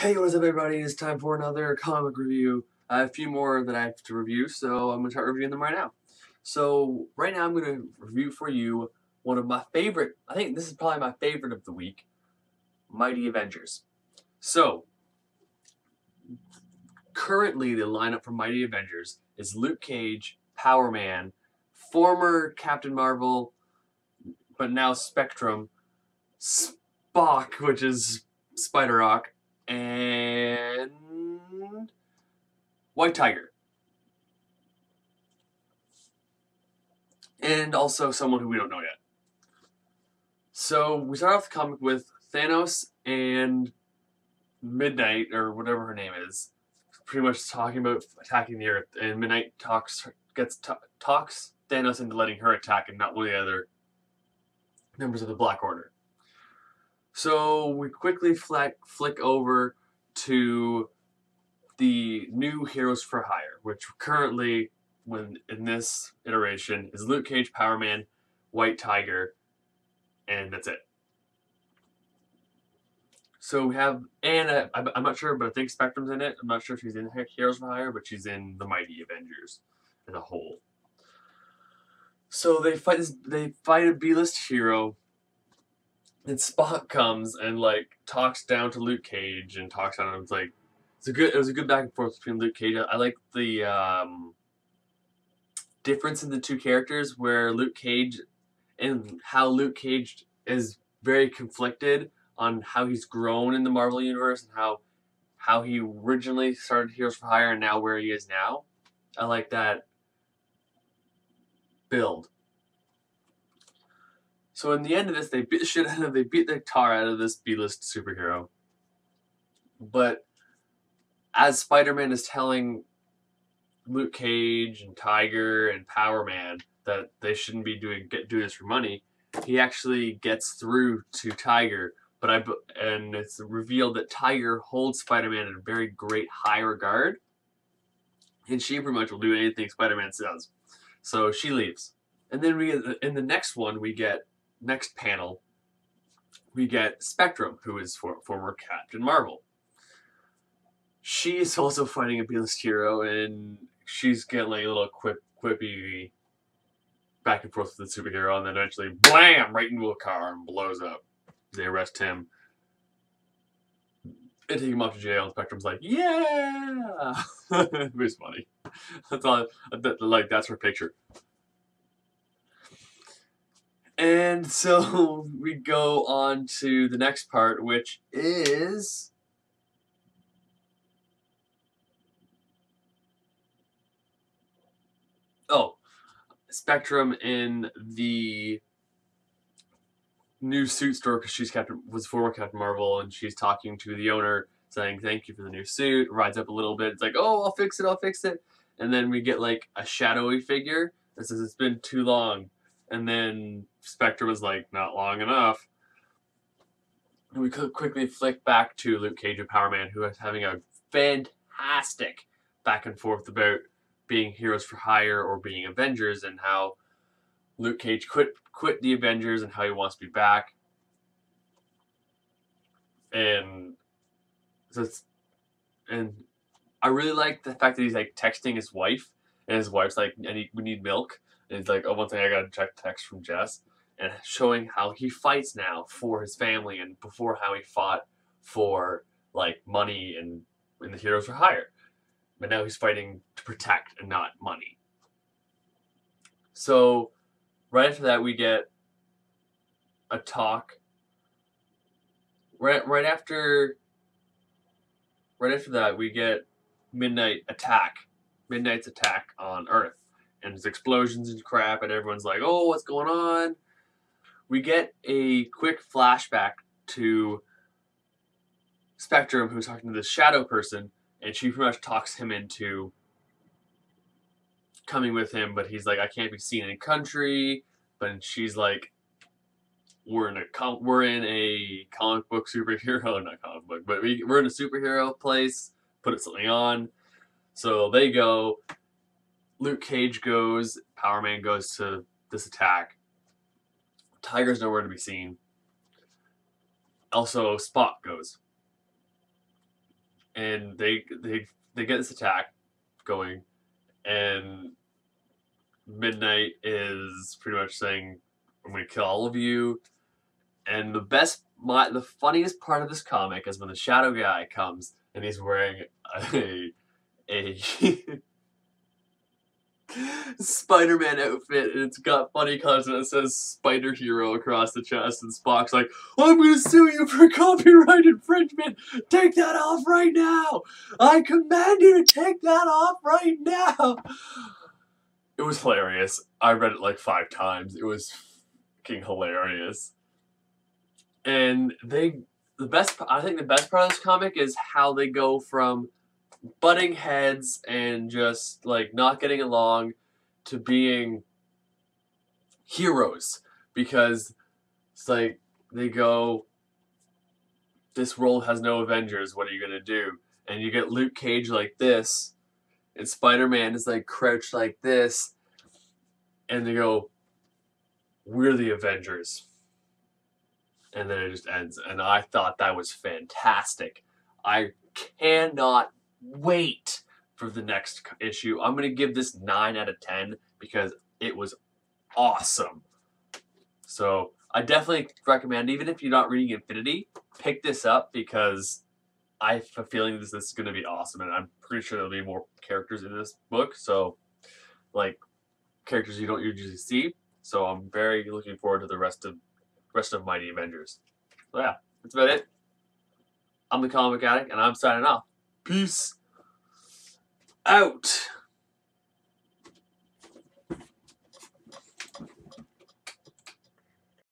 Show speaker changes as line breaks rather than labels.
Hey, what's up everybody? It's time for another comic review. I have a few more that I have to review, so I'm going to start reviewing them right now. So, right now I'm going to review for you one of my favorite, I think this is probably my favorite of the week, Mighty Avengers. So, currently the lineup for Mighty Avengers is Luke Cage, Power Man, former Captain Marvel, but now Spectrum, Spock, which is Spider-Rock, and White Tiger. And also someone who we don't know yet. So we start off the comic with Thanos and Midnight, or whatever her name is, pretty much talking about attacking the Earth, and Midnight talks Thanos into letting her attack and not one of the other members of the Black Order. So we quickly flick over to the new Heroes for Hire, which currently, when in this iteration, is Luke Cage, Power Man, White Tiger, and that's it. So we have, and I'm not sure, but I think Spectrum's in it. I'm not sure if she's in Heroes for Hire, but she's in the Mighty Avengers as a whole. So they fight a B-list hero, and Spock comes and like talks down to Luke Cage and talks down to him. It's like it was a good back and forth between Luke Cage. I like the difference in the two characters, where Luke Cage and how Luke Cage is very conflicted on how he's grown in the Marvel Universe and how he originally started Heroes for Hire and now where he is now. I like that build. So in the end of this, they beat the tar out of this B-list superhero. But as Spider-Man is telling Luke Cage and Tiger and Power Man that they shouldn't be doing this for money, he actually gets through to Tiger. And it's revealed that Tiger holds Spider-Man in a very great high regard, and she pretty much will do anything Spider-Man says. So she leaves, and then in the next panel, we get Spectrum, who is former Captain Marvel. She is also fighting a B-list hero, and she's getting like a little quippy back and forth with the superhero, and then eventually, blam, right into a car and blows up. They arrest him and take him off to jail, and Spectrum's like, yeah! It was funny. That's all, that's her picture. And so we go on to the next part, which is Spectrum in the new suit store, because she's was former Captain Marvel, and she's talking to the owner saying thank you for the new suit. Rides up a little bit. It's like, oh, I'll fix it. And then we get like a shadowy figure that says it's been too long. And then Spectre was like, not long enough. And we could quickly flick back to Luke Cage and Power Man, who is having a fantastic back and forth about being Heroes for Hire or being Avengers, and how Luke Cage quit the Avengers and how he wants to be back. And I really like the fact that he's like texting his wife, and his wife's like, we need milk. And he's like, oh, one thing, I gotta check text from Jess. And showing how he fights now for his family, and before how he fought for like money and in the Heroes for Hire. But now he's fighting to protect and not money. So right after that, we get a talk. Right after that, we get Midnight's attack on Earth, and there's explosions and crap, and everyone's like, oh, what's going on? We get a quick flashback to Spectrum, who's talking to this shadow person, and she pretty much talks him into coming with him, but he's like, I can't be seen in country. But she's like, we're in a comic book superhero, not comic book, but we're in a superhero place. Put something on. So they go. Luke Cage goes. Power Man goes to this attack. Tiger's nowhere to be seen. Also, Spock goes. and they get this attack going, and Midnight is pretty much saying, "I'm going to kill all of you." And the funniest part of this comic is when the Shadow Guy comes and he's wearing a Spider-Man outfit, and it's got funny colors, and it says Spider Hero across the chest, and Spock's like, "I'm gonna sue you for copyright infringement! Take that off right now! I command you to take that off right now!" It was hilarious. I read it like 5 times. It was fucking hilarious. And I think the best part of this comic is how they go from butting heads and just like not getting along to being heroes, because it's like they go, "This world has no Avengers, what are you gonna do?" And you get Luke Cage like this, and Spider-Man is like crouched like this, and they go, "We're the Avengers." And then it just ends, and I thought that was fantastic. I cannot wait for the next issue. I'm gonna give this 9 out of 10 because it was awesome. So I definitely recommend, even if you're not reading Infinity, pick this up, because I have a feeling this is going to be awesome, and I'm pretty sure there'll be more characters in this book. So, like, characters you don't usually see. So I'm very looking forward to the rest of Mighty Avengers. So yeah, that's about it. I'm the Comic Addict, and I'm signing off. Peace out.